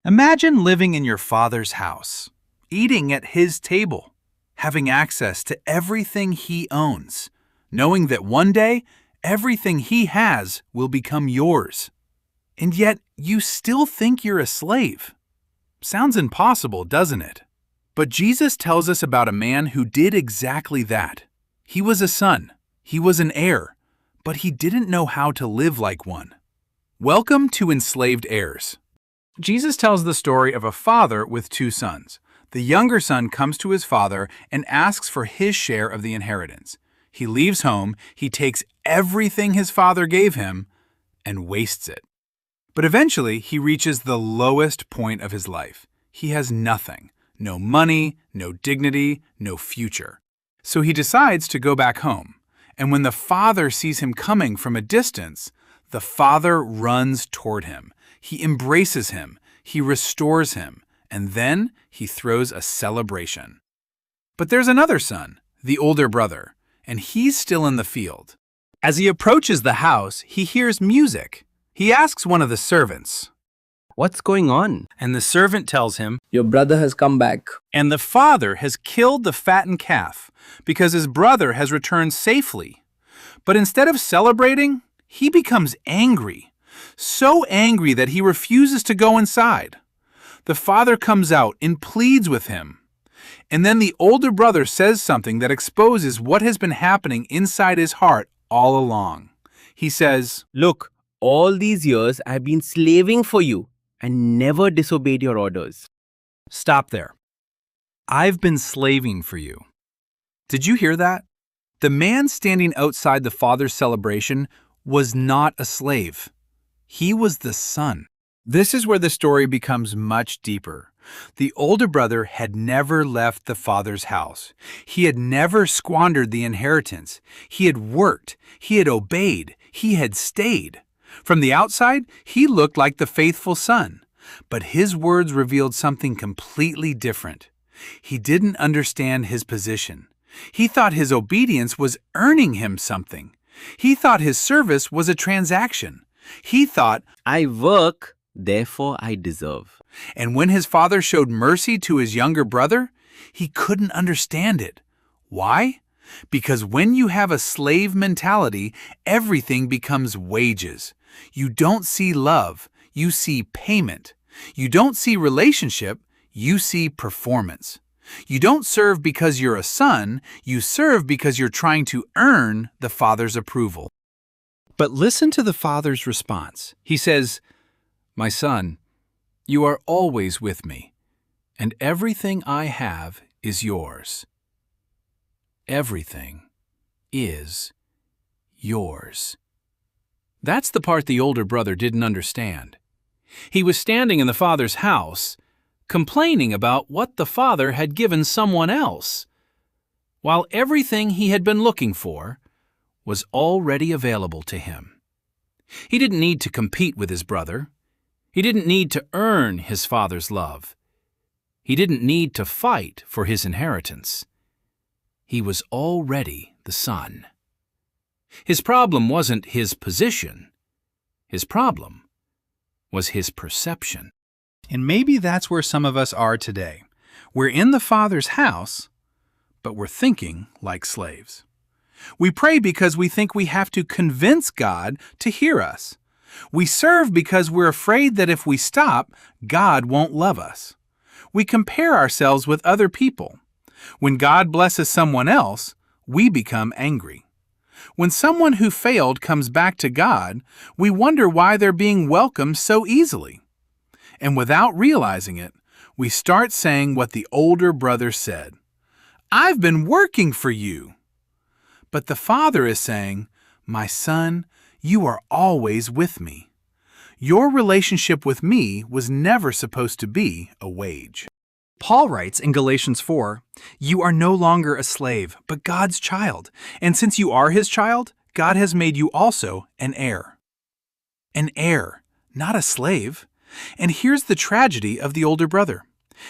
Imagine living in your father's house, eating at his table, having access to everything he owns, knowing that one day everything he has will become yours. And yet you still think you're a slave. Sounds impossible, doesn't it? But Jesus tells us about a man who did exactly that. He was a son, he was an heir, but he didn't know how to live like one. Welcome to Enslaved Heirs. Jesus tells the story of a father with two sons. The younger son comes to his father and asks for his share of the inheritance. He leaves home, he takes everything his father gave him, and wastes it. But eventually, he reaches the lowest point of his life. He has nothing. No money, no dignity, no future. So he decides to go back home. And when the father sees him coming from a distance, the father runs toward him. He embraces him. He restores him. And then he throws a celebration. But there's another son, the older brother, and he's still in the field. As he approaches the house, he hears music. He asks one of the servants, "What's going on?" and the servant tells him, Your brother has come back. and the father has killed the fattened calf because his brother has returned safely. But instead of celebrating, he becomes angry, so angry that he refuses to go inside. The father comes out and pleads with him. And then the older brother says something that exposes what has been happening inside his heart all along. He says, "Look, all these years I've been slaving for you and never disobeyed your orders." "Stop there. I've been slaving for you." Did you hear that? The man standing outside the father's celebration was not a slave. He was the son. This is where the story becomes much deeper. The older brother had never left the father's house. He had never squandered the inheritance. He had worked. He had obeyed. He had stayed. From the outside, he looked like the faithful son. But his words revealed something completely different. He didn't understand his position. He thought his obedience was earning him something. He thought his service was a transaction. He thought, "I work, therefore I deserve." and when his father showed mercy to his younger brother, he couldn't understand it. Why? Because when you have a slave mentality, everything becomes wages. You don't see love, you see payment. You don't see relationship, you see performance. You don't serve because you're a son, you serve because you're trying to earn the father's approval. But listen to the father's response. He says, "My son, you are always with me, and everything I have is yours." Everything is yours. That's the part the older brother didn't understand. He was standing in the father's house, complaining about what the father had given someone else, while everything he had been looking for was already available to him. He didn't need to compete with his brother. He didn't need to earn his father's love. He didn't need to fight for his inheritance. He was already the son. His problem wasn't his position. His problem was his perception. And maybe that's where some of us are today. We're in the Father's house, but we're thinking like slaves. We pray because we think we have to convince God to hear us. We serve because we're afraid that if we stop, God won't love us. We compare ourselves with other people. When God blesses someone else, we become angry. When someone who failed comes back to God, we wonder why they're being welcomed so easily. And without realizing it, we start saying what the older brother said, "I've been working for you." But the father is saying, "My son, you are always with me. Your relationship with me was never supposed to be a wage." Paul writes in Galatians 4, "You are no longer a slave, but God's child. And since you are his child, God has made you also an heir." An heir, not a slave. And here's the tragedy of the older brother.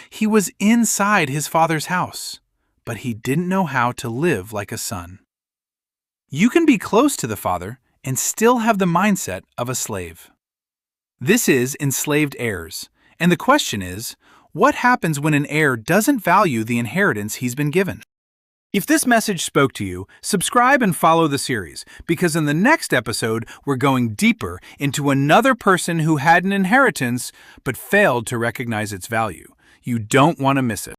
He was inside his father's house, but he didn't know how to live like a son. You can be close to the Father and still have the mindset of a slave. This is Enslaved Heirs, And the question is, what happens when an heir doesn't value the inheritance he's been given? If this message spoke to you, subscribe and follow the series, because in the next episode, we're going deeper into another person who had an inheritance but failed to recognize its value. You don't want to miss it.